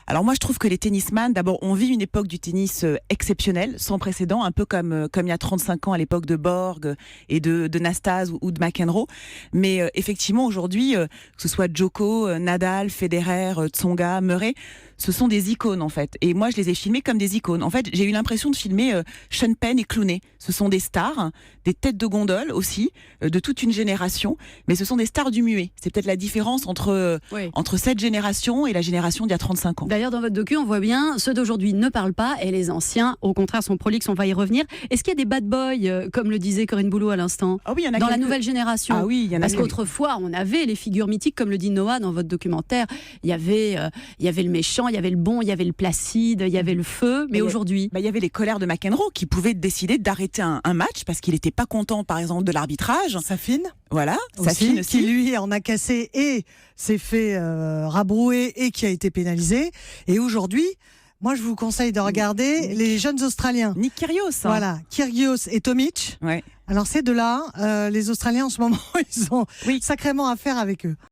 Alors moi, je trouve que les tennisman, d'abord, on vit une époque du tennis exceptionnelle, sans précédent, un peu comme il y a 35 ans à l'époque de Borg et de Nastase ou de McEnroe. Mais effectivement, aujourd'hui, que ce soit Djoko, Nadal, Federer, Tsonga, Murray, ce sont des icônes en fait. Et moi, je les ai filmés comme des icônes. En fait, j'ai eu l'impression de filmer Sean Penn et Clooney. Ce sont des stars, des têtes de gondole aussi, de toute une génération. Mais ce sont des stars du muet. C'est peut-être la différence entre cette génération et la génération d'il y a 35 ans. D'ailleurs, dans votre docu, on voit bien, ceux d'aujourd'hui ne parlent pas et les anciens, au contraire, sont prolixes. On va y revenir. Est-ce qu'il y a des bad boys, comme le disait Corinne Boulot à l'instant, oui, y en a dans la nouvelle génération? Ah oui, il y en a. Parce qu'autrefois, on avait les figures mythiques, comme le dit Noah dans votre documentaire. Il y avait le méchant, il y avait le bon, il y avait le placide, il y avait le feu. Mais aujourd'hui, il y avait les colères de McEnroe qui pouvaient décider d'arrêter un match parce qu'il n'était pas content, par exemple, de l'arbitrage. Safin. Voilà, Safin aussi. Qui lui en a cassé et s'est fait rabrouer et qui a été pénalisé. Et aujourd'hui, moi je vous conseille de regarder les jeunes Australiens. Nick Kyrgios. Voilà, Kyrgios et Tomic. Ouais. Alors ces deux-là, les Australiens en ce moment, ils ont sacrément affaire avec eux.